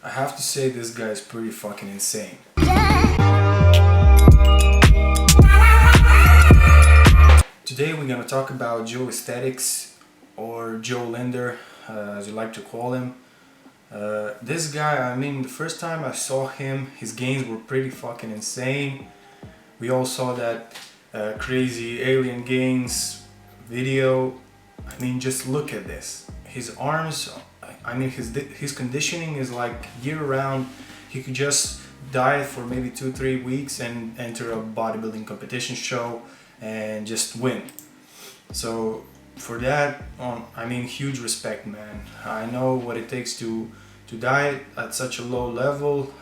I have to say this guy is pretty fucking insane. Today we're gonna talk about Joe Aesthetics, or Joe LINDNER, as you like to call him. This guy, I mean, the first time I saw him, his gains were pretty fucking insane. We all saw that crazy alien gains video. I mean, just look at this. His arms, I mean, his conditioning is like year-round. He could just diet for maybe 2-3 weeks and enter a bodybuilding competition show and just win. So for that, I mean, huge respect, man. I know what it takes to diet at such a low level.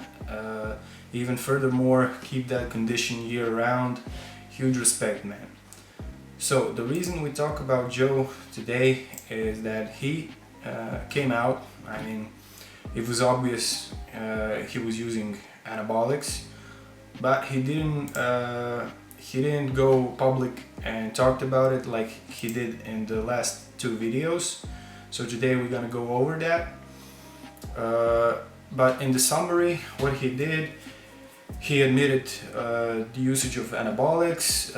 Even furthermore, keep that condition year-round. Huge respect, man. So the reason we talk about Joe today is that he came out. I mean, it was obvious he was using anabolics, but he didn't go public and talked about it like he did in the last 2 videos. So today we're gonna go over that. But in the summary, what he did, he admitted the usage of anabolics.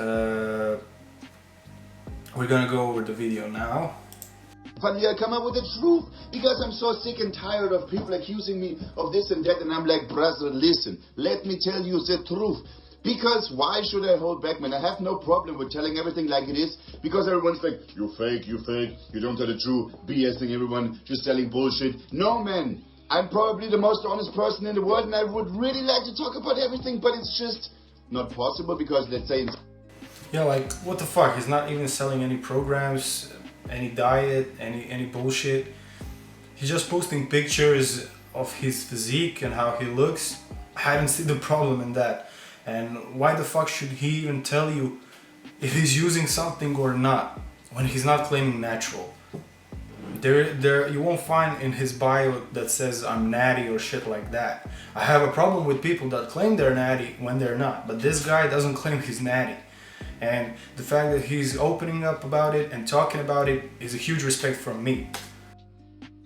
We're gonna go over the video now. Finally, I come up with the truth, because I'm so sick and tired of people accusing me of this and that, and I'm like, brother, listen, let me tell you the truth. Because why should I hold back, man? I have no problem with telling everything like it is, because everyone's like, you fake, you don't tell the truth, BSing everyone, just telling bullshit. No, man, I'm probably the most honest person in the world, and I would really like to talk about everything, but it's just not possible, because let's say... Yeah, like, what the fuck? He's not even selling any programs, any diet, any bullshit. He's just posting pictures of his physique and how he looks. I don't see the problem in that. And why the fuck should he even tell you if he's using something or not when he's not claiming natural? You won't find in his bio that says I'm natty or shit like that. I have a problem with people that claim they're natty when they're not, but this guy doesn't claim he's natty. And the fact that he's opening up about it and talking about it is a huge respect from me.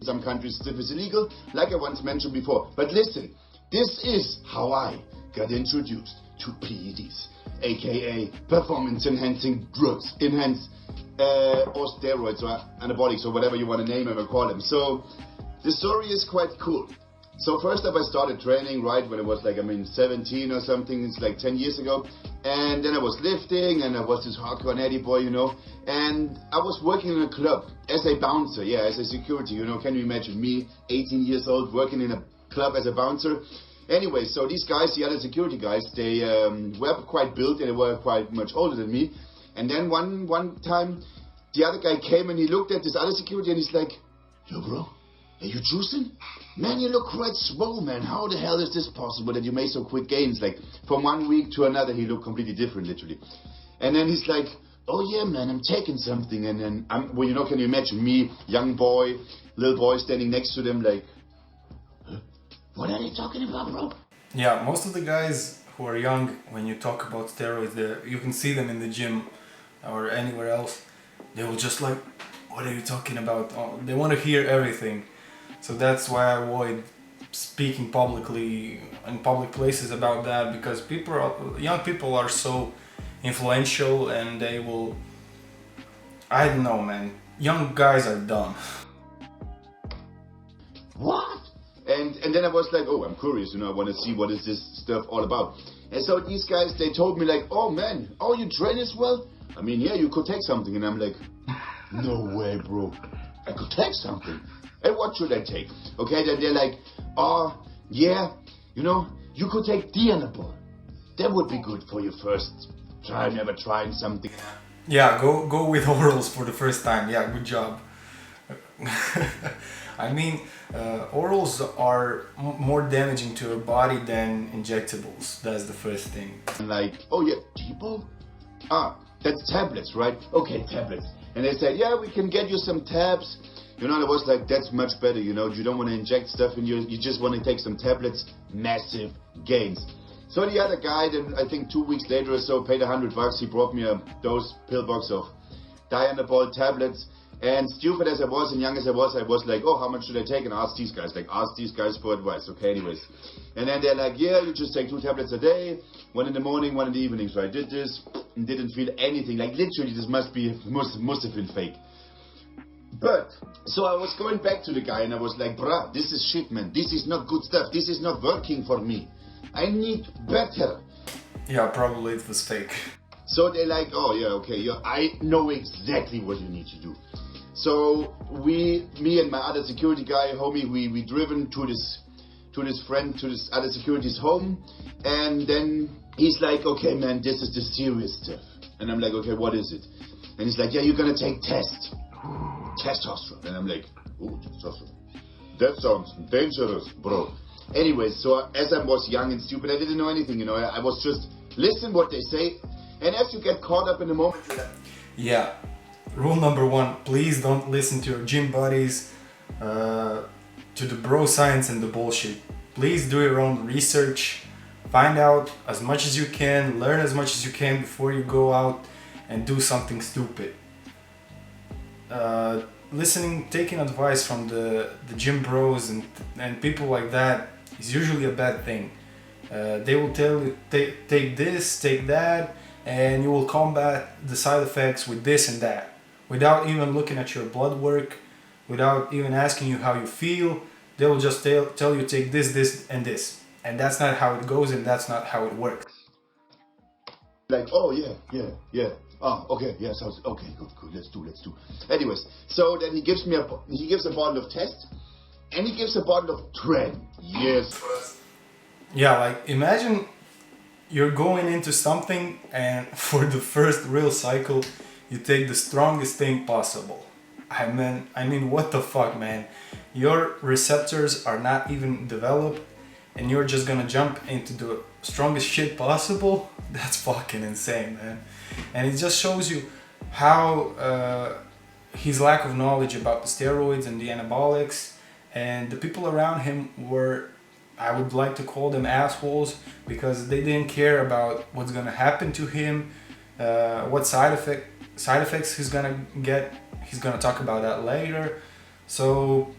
Some countries stuff is illegal, like I once mentioned before. But listen, this is how I got introduced to PEDs, aka performance enhancing drugs, or steroids or anabolics or whatever you want to name them or call them. So the story is quite cool. So first up, I started training right when I was like, 17 or something. It's like 10 years ago. And then I was lifting, and I was this hardcore natty boy, you know. And I was working in a club as a bouncer, as a security, you know. Can you imagine me, 18 years old, working in a club as a bouncer? Anyway, so these guys, the other security guys, they were quite built, and they were quite much older than me. And then one time, the other guy came and he looked at this other security and he's like, yo, bro, are you juicing? Man, you look quite swole, man. How the hell is this possible that you made so quick gains? Like, from one week to another, he looked completely different, literally. And then he's like, oh yeah, man, I'm taking something. And then, well, you know, can you imagine me, young boy, little boy standing next to them like, huh? What are they talking about, bro? Yeah, most of the guys who are young, when you talk about steroids, you can see them in the gym or anywhere else. They will just like, what are you talking about? Oh, they want to hear everything. So that's why I avoid speaking publicly in public places about that, because young people are so influential and they will, I don't know, man. Young guys are dumb. What? And then I was like, oh, I'm curious, you know, I want to see what is this stuff all about. And so these guys, they told me like, oh man, oh, you train as well? I mean, yeah, you could take something. And I'm like, no way, bro. I could take something. And what should I take? Okay, then they're like, oh, yeah, you know, you could take the anabolic. That would be good for your first time ever trying something. Yeah, go with orals for the first time. Yeah, good job. I mean, orals are more damaging to your body than injectables. That's the first thing. Like, oh yeah, depot? That's tablets, right? Okay, tablets. And they said, yeah, we can get you some tabs. You know, and I was like, that's much better, you know. You don't want to inject stuff in you. You just want to take some tablets. Massive gains. So the other guy, then I think 2 weeks later or so, paid $100. He brought me a dose pill box of dianabol tablets. And stupid as I was and young as I was like, oh, how much should I take? And ask these guys for advice. Okay, anyways. And then they're like, yeah, you just take 2 tablets a day, 1 in the morning, 1 in the evening. So I did this and didn't feel anything. Like literally, this must have been fake. But, so I was going back to the guy and I was like, bruh, this is shit, man. This is not good stuff. This is not working for me. I need better. Yeah, probably it was fake. So they're like, oh yeah, okay, yeah, I know exactly what you need to do. So me and my other security guy, homie, we driven to this other security's home, and then he's like, okay, man, this is the serious stuff. And I'm like, okay, what is it? And he's like, yeah, you're gonna take testosterone. And I'm like, oh, testosterone. That sounds dangerous, bro. Anyway, so as I was young and stupid, I didn't know anything, you know. I was just listen what they say, and as you get caught up in the moment. Yeah. Rule number 1, please don't listen to your gym buddies, to the bro science and the bullshit. Please do your own research, find out as much as you can, learn as much as you can before you go out and do something stupid. Taking advice from the gym bros and people like that is usually a bad thing. They will tell you, take this, take that, and you will combat the side effects with this and that, without even looking at your blood work, without even asking you how you feel. They will just tell you take this, this, and this. And that's not how it goes, and that's not how it works. Like, oh yeah. Oh, okay, yeah, sounds okay, good, let's do. Anyways, so then he gives a bottle of test, and he gives a bottle of Tren. Yes. Yeah, like imagine you're going into something and for the first real cycle you take the strongest thing possible. I mean, what the fuck, man? Your receptors are not even developed and you're just gonna jump into the strongest shit possible? That's fucking insane, man. And it just shows you how his lack of knowledge about the steroids and the anabolics, and the people around him were, I would like to call them assholes, because they didn't care about what's gonna happen to him, what side effects he's gonna get. He's gonna talk about that later. So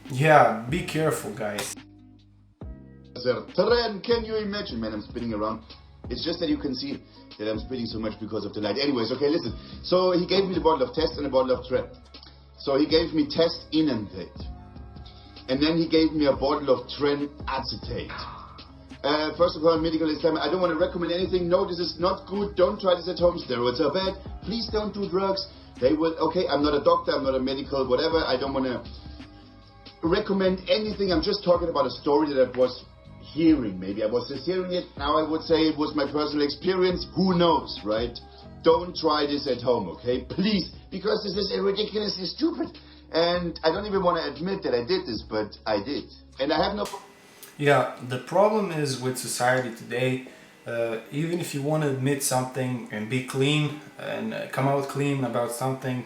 yeah, be careful, guys. Tren, can you imagine? Man, I'm spinning around. It's just that you can see that I'm spinning so much because of the light. Anyways, okay, listen. So he gave me the bottle of test and a bottle of Tren. So he gave me test inundate. And then he gave me a bottle of Tren acetate. First of all, medical disclaimer, I don't want to recommend anything. No, this is not good. Don't try this at home. Steroids are bad. Please don't do drugs. They will, okay, I'm not a doctor, I'm not a medical, whatever. I don't want to recommend anything. I'm just talking about a story that I was hearing. Maybe I was just hearing it. Now I would say it was my personal experience. Who knows, right? Don't try this at home, okay? Please, because this is ridiculously stupid. And I don't even want to admit that I did this, but I did. And I have no... Yeah, the problem is with society today, even if you want to admit something and be clean and come out clean about something,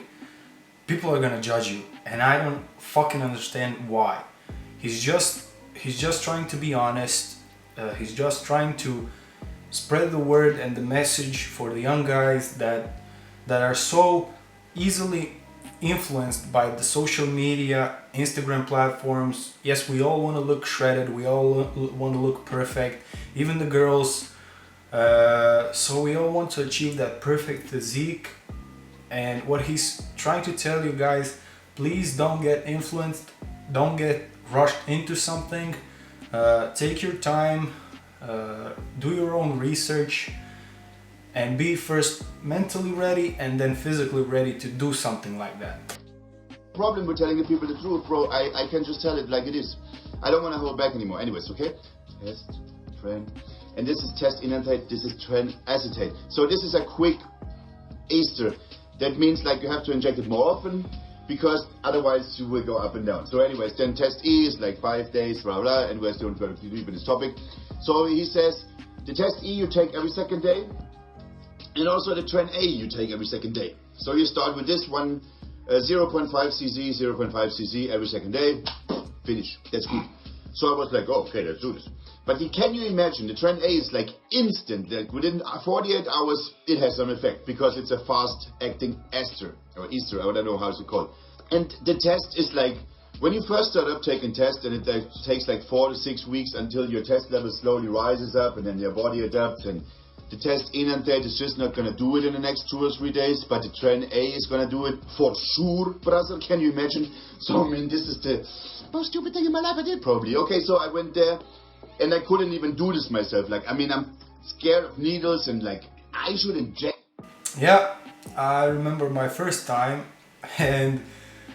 people are gonna judge you. And I don't fucking understand why. He's just trying to be honest. He's just trying to spread the word and the message for the young guys that are so easily influenced by the social media, Instagram platforms. Yes, we all want to look shredded, we all want to look perfect, even the girls. So we all want to achieve that perfect physique. And what he's trying to tell you guys, please don't get influenced, don't get rushed into something. Take your time, do your own research, and be first mentally ready and then physically ready to do something like that. Problem with telling the people the truth, bro. I can just tell it like it is. I don't want to hold back anymore. Anyways, okay? Test, Tren. And this is test inundate, this is Tren acetate. So this is a quick ester. That means like you have to inject it more often, because otherwise you will go up and down. So anyways, then test E is like 5 days, blah blah, and we're still going to deep in this topic. So he says the test E you take every second day, and also the Tren A you take every second day. So you start with this one, 0.5 cc, 0.5 cc every second day, finish. That's good. So I was like, oh, okay, let's do this. But can you imagine, the Tren A is like instant, like within 48 hours it has some effect, because it's a fast acting ester, or ester, I don't know how it's called. And the test is like, when you first start up taking tests, and it takes like 4 to 6 weeks until your test level slowly rises up and then your body adapts, and the test inundate is just not going to do it in the next 2 or 3 days, but the Tren A is going to do it for sure, brother. Can you imagine? So, I mean, this is the most stupid thing in my life I did, probably. Okay, so I went there, and I couldn't even do this myself. Like, I mean, I'm scared of needles, and like, I should inject. Yeah, I remember my first time, and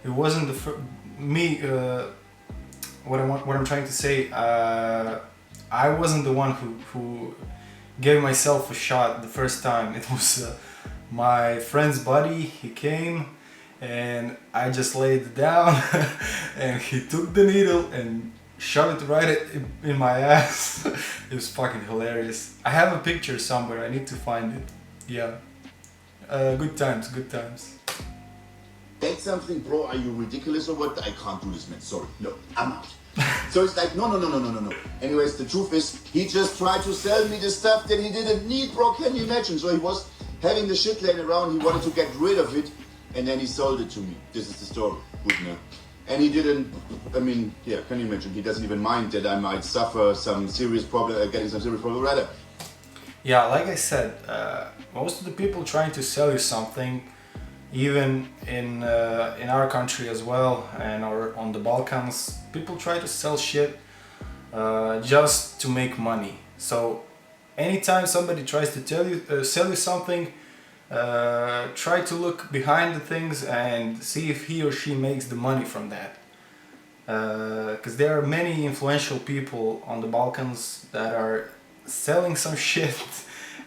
it wasn't me. What I'm trying to say, I wasn't the one who gave myself a shot the first time. It was my friend's buddy. He came, and I just laid it down, and he took the needle and shoved it right in my ass. It was fucking hilarious. I have a picture somewhere. I need to find it. Yeah, good times, good times. Take something, bro, are you ridiculous or what? I can't do this, man, sorry, no, I'm out. So it's like, no. Anyways, the truth is, he just tried to sell me the stuff that he didn't need, bro, can you imagine? So he was having the shit laying around, he wanted to get rid of it, and then he sold it to me. This is the story, Hudner. And he didn't, I mean, yeah, can you imagine? He doesn't even mind that I might suffer some serious problem, getting some serious problem, rather. Yeah, like I said, most of the people trying to sell you something, even in our country as well, and on the Balkans, people try to sell shit just to make money. So anytime somebody tries to sell you something, try to look behind the things and see if he or she makes the money from that. Because there are many influential people on the Balkans that are selling some shit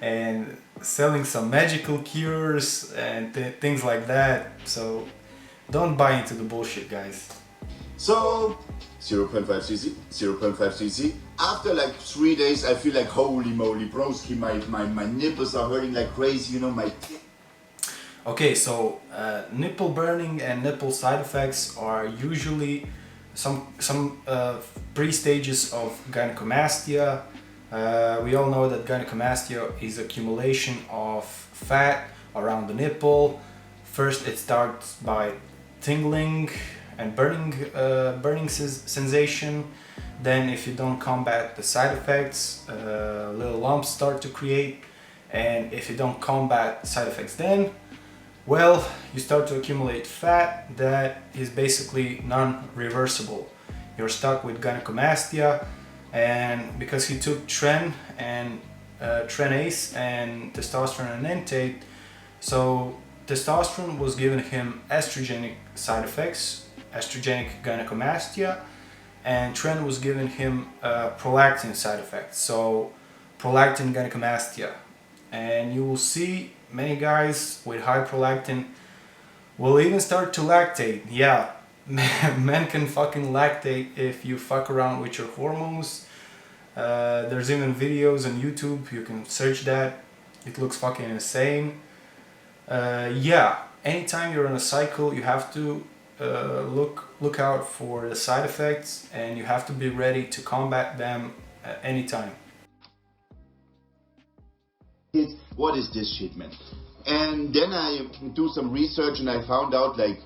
and selling some magical cures and things like that. So don't buy into the bullshit, guys. So 0.5 cc, 0.5 cc. After like 3 days, I feel like holy moly, broski, my nipples are hurting like crazy, you know, my. Okay, so nipple burning and nipple side effects are usually some pre-stages of gynecomastia. We all know that gynecomastia is accumulation of fat around the nipple. First it starts by tingling and burning sensation. Then if you don't combat the side effects, little lumps start to create. And if you don't combat side effects then, well, you start to accumulate fat that is basically non-reversible. You're stuck with gynecomastia. And because he took Tren and Tren Ace and testosterone and entate, so testosterone was giving him estrogenic side effects, estrogenic gynecomastia, and Tren was giving him prolactin side effects, so prolactin gynecomastia. And you will see many guys with high prolactin will even start to lactate. Yeah. Men can fucking lactate if you fuck around with your hormones. There's even videos on YouTube, you can search that. It looks fucking insane. Yeah, anytime you're on a cycle, you have to look out for the side effects, and you have to be ready to combat them at any time. What is this shit, man? And then I do some research and I found out like,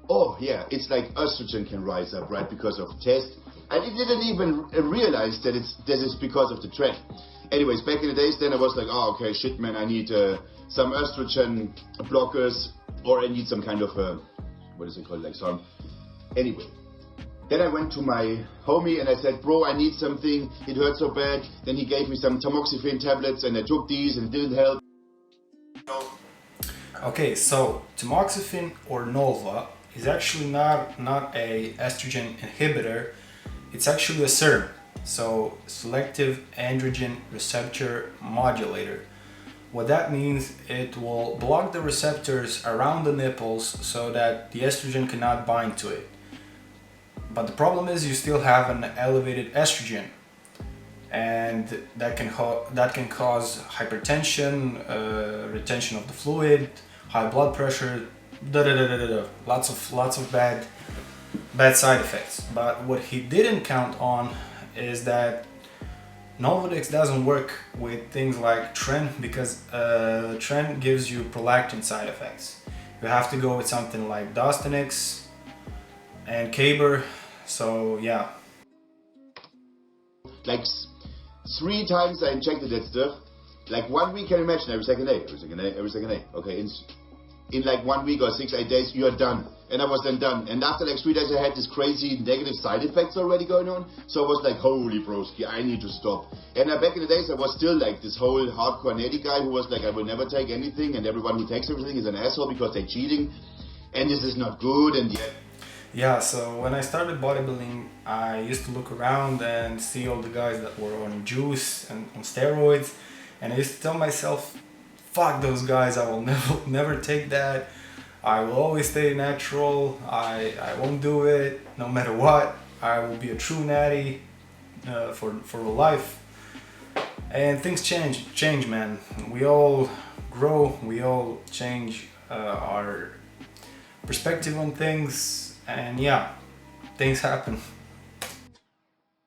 oh yeah, it's like estrogen can rise up, right, because of test. I didn't even realize that this is because of the trend. Anyways, back in the days then I was like, oh okay, shit man, I need some estrogen blockers, or I need some kind of, what is it called, like some, anyway. Then I went to my homie and I said, bro, I need something, it hurts so bad. Then he gave me some tamoxifen tablets and I took these and it didn't help. Okay, so tamoxifen or Nolva is actually not a estrogen inhibitor, it's actually a SERM, so selective androgen receptor modulator. What that means, it will block the receptors around the nipples so that the estrogen cannot bind to it. But the problem is you still have an elevated estrogen, and that can cause hypertension, retention of the fluid, high blood pressure, lots of bad side effects. But what he didn't count on is that Nolvadex doesn't work with things like Tren, because Tren gives you prolactin side effects. You have to go with something like Dostanix, and Caber. So yeah. Like 3 times I injected that stuff. Like 1 week, can you imagine? Every second day, every second day, every second day. Okay, in like 1 week or 6-8 days, you are done. And I was then done. And after like 3 days, I had this crazy negative side effects already going on. So I was like, holy broski, I need to stop. And back in the days, I was still like this whole hardcore nerdy guy who was like, I will never take anything, and everyone who takes everything is an asshole because they're cheating. And this is not good, and yet... Yeah, so when I started bodybuilding, I used to look around and see all the guys that were on juice and on steroids, and I used to tell myself, fuck those guys, I will never take that. I will always stay natural. I won't do it no matter what. I will be a true natty for life. And things change, man. We all grow, we all change our perspective on things, and yeah, things happen.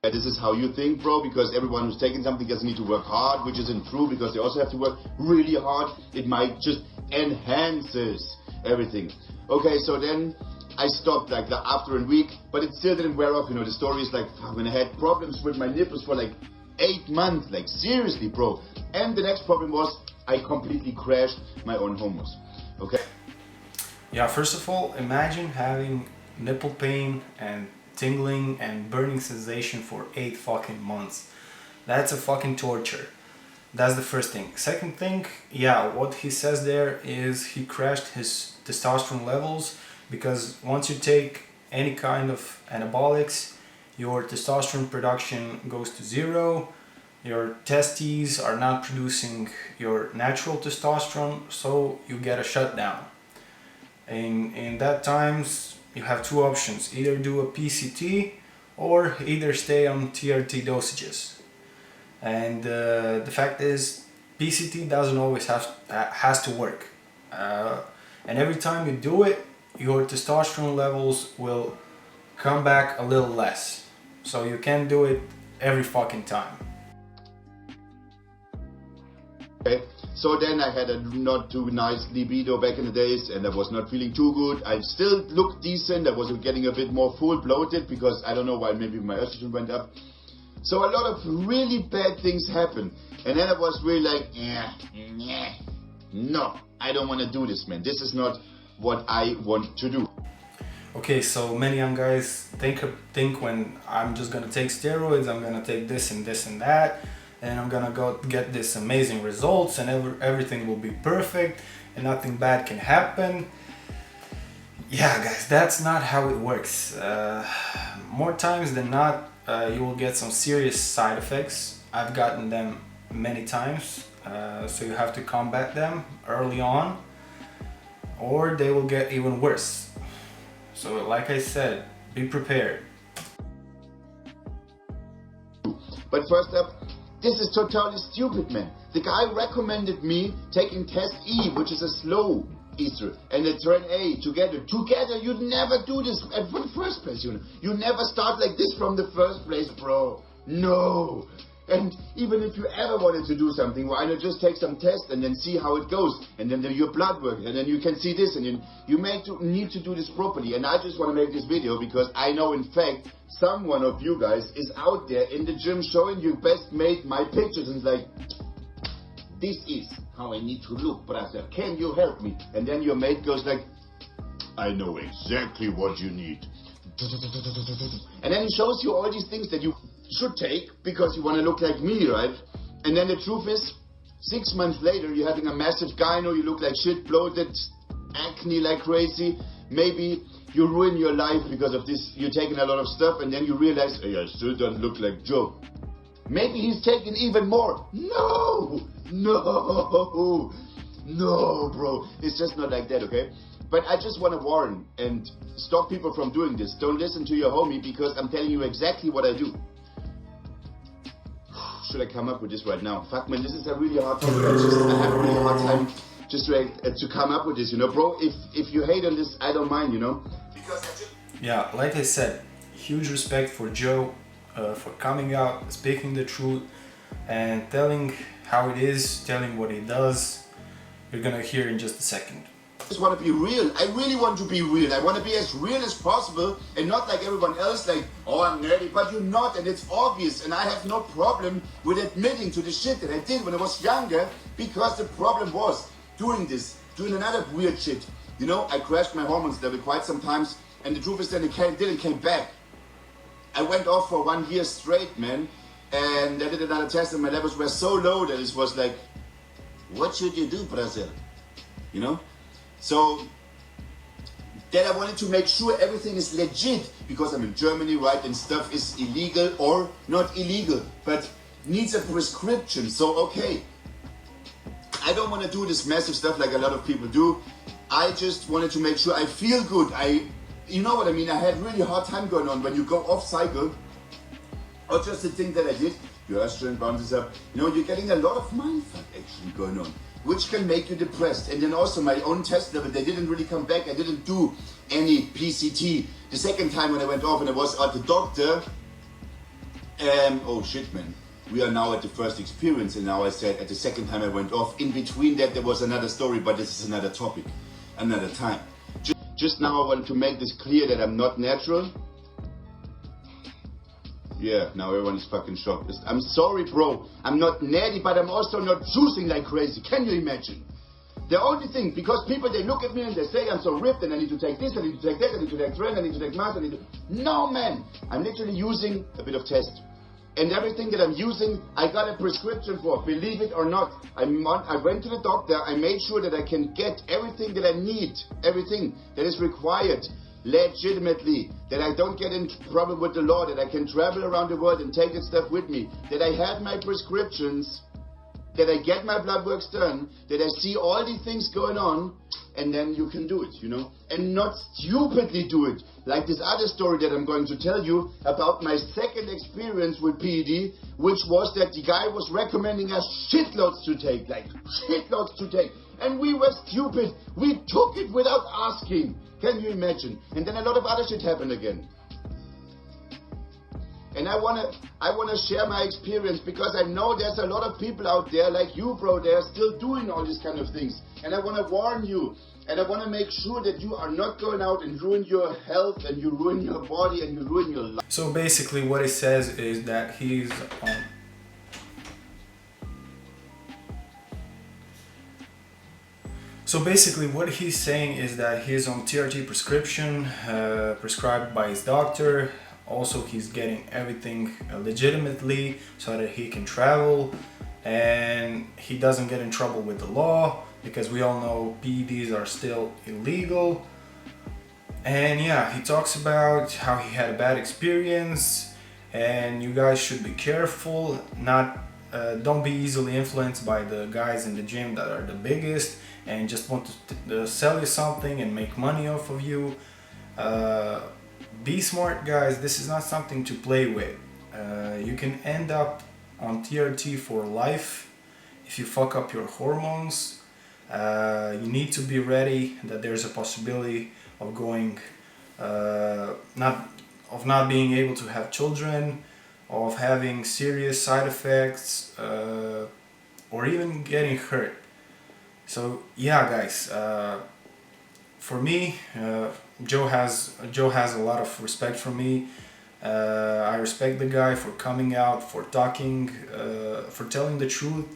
This is how you think, bro, because everyone who's taking something doesn't need to work hard, which isn't true, because they also have to work really hard. It might just enhances everything. Okay, so then I stopped like after a week, but it still didn't wear off. You know, the story is like, when I had problems with my nipples for like 8 months, like seriously, bro. And the next problem was I completely crashed my own hormones. Okay. Yeah, first of all, imagine having nipple pain and tingling and burning sensation for 8 fucking months. That's a fucking torture. That's the first thing. Second thing, yeah, what he says there is he crashed his testosterone levels, because once you take any kind of anabolics, your testosterone production goes to 0. Your testes are not producing your natural testosterone, so you get a shutdown. In that times, you have 2 options: either do a PCT or either stay on TRT dosages. And the fact is, PCT doesn't always has to work. And every time you do it, your testosterone levels will come back a little less. So you can't do it every fucking time. Okay. So then I had a not too nice libido back in the days, and I was not feeling too good. I still looked decent. I was getting a bit more full bloated because I don't know why, maybe my estrogen went up. So a lot of really bad things happened. And then I was really like, no, I don't want to do this, man. This is not what I want to do. Okay, so many young guys think when I'm just gonna take steroids, I'm gonna take this and this and that, and I'm gonna go get this amazing results, and everything will be perfect and nothing bad can happen. Yeah, guys, that's not how it works. More times than not, you will get some serious side effects. I've gotten them many times, so you have to combat them early on, or they will get even worse. So like I said, be prepared. But first up, this is totally stupid, man. The guy recommended me taking test E, which is a slow ester, and a tren A together. Together, you'd never do this for the first place, you know. You never start like this from the first place, bro. No. And even if you ever wanted to do something, why not just take some tests and then see how it goes, and then do your blood work, and then you can see this, and then you need to do this properly. And I just want to make this video because I know, in fact, someone of you guys is out there in the gym showing you best made my pictures, and it's like, this is how I need to look, brother. Can you help me? And then your mate goes like, I know exactly what you need. And then he shows you all these things that you should take because you want to look like me, right? And then the truth is, 6 months later, you're having a massive gyno, you look like shit, bloated, acne like crazy. Maybe you ruin your life because of this, you're taking a lot of stuff, and then you realize, hey, I still don't look like Joe. Maybe he's taking even more. No, bro. It's just not like that, okay? But I just want to warn and stop people from doing this. Don't listen to your homie, because I'm telling you exactly what I do. Should I come up with this right now? Fuck, man, this is a really hard topic. I have a really hard time just to come up with this, you know, bro. If you hate on this, I don't mind, you know. Yeah, like I said, huge respect for Joe for coming out, speaking the truth, and telling how it is, telling what he does. You're gonna hear in just a second. just want to be real. I really want to be real. I want to be as real as possible and not like everyone else, like, oh, I'm nerdy, but you're not, and it's obvious. And I have no problem with admitting to the shit that I did when I was younger, because the problem was doing another weird shit. You know, I crashed my hormones level quite some times, and the truth is that it didn't came back. I went off for 1 year straight, man, and I did another test, and my levels were so low that it was like, what should you do, Brazil? You know? So then I wanted to make sure everything is legit, because I'm in Germany, right, and stuff is illegal or not illegal, but needs a prescription. So okay, I don't want to do this massive stuff like a lot of people do. I just wanted to make sure I feel good. You know what I mean? I had really hard time going on when you go off cycle, or just the thing that I did, your estrogen bounces up. You know, you're getting a lot of mindfuck actually going on, which can make you depressed. And then also my own test level, they didn't really come back. I didn't do any PCT. The second time when I went off and I was at the doctor, oh shit, man. We are now at the first experience, and now I said at the second time I went off. In between that there was another story, but this is another topic, another time. Just now I want to make this clear that I'm not natural. Yeah, now everyone is fucking shocked. I'm sorry, bro. I'm not natty, but I'm also not juicing like crazy. Can you imagine? The only thing, because people, they look at me and they say I'm so ripped and I need to take this, I need to take that, I need to take trend, I need to take mass, I need to... No, man. I'm literally using a bit of test. And everything that I'm using, I got a prescription for, believe it or not. I went to the doctor, I made sure that I can get everything that I need, everything that is required, legitimately, that I don't get in trouble with the law, that I can travel around the world and take that stuff with me, that I have my prescriptions, that I get my blood works done, that I see all these things going on, and then you can do it, you know, and not stupidly do it, like this other story that I'm going to tell you about my second experience with PED, which was that the guy was recommending us shitloads to take, like shitloads to take, and we were stupid, we took it without asking, can you imagine? And then a lot of other shit happened again. And I wanna share my experience, because I know there's a lot of people out there like you, bro, they're still doing all these kind of things. And I wanna warn you, and I wanna make sure that you are not going out and ruin your health, and you ruin your body, and you ruin your life. So basically what he says is that he's on... So basically what he's saying is that he's on TRT prescription, prescribed by his doctor. Also, he's getting everything legitimately so that he can travel, and he doesn't get in trouble with the law, because we all know PEDs are still illegal. And yeah, he talks about how he had a bad experience, and you guys should be careful, don't be easily influenced by the guys in the gym that are the biggest and just want to sell you something and make money off of you. Be smart, guys. This is not something to play with. You can end up on TRT for life if you fuck up your hormones. You need to be ready that there's a possibility of going, not being able to have children, of having serious side effects, or even getting hurt. So yeah, guys. For me, Joe has a lot of respect for me. I respect the guy for coming out, for talking, for telling the truth,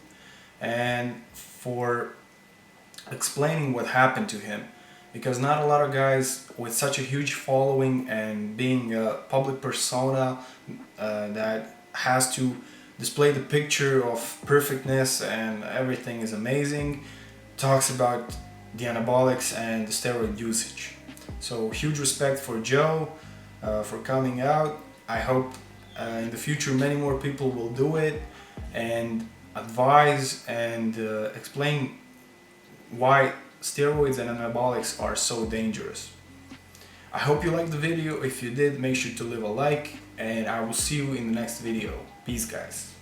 and for explaining what happened to him. Because not a lot of guys with such a huge following and being a public persona that has to display the picture of perfectness and everything is amazing, talks about the anabolics and the steroid usage. So huge respect for Joe for coming out. I hope in the future many more people will do it and advise and explain why steroids and anabolics are so dangerous. I hope you liked the video. If you did, make sure to leave a like, and I will see you in the next video. Peace, guys.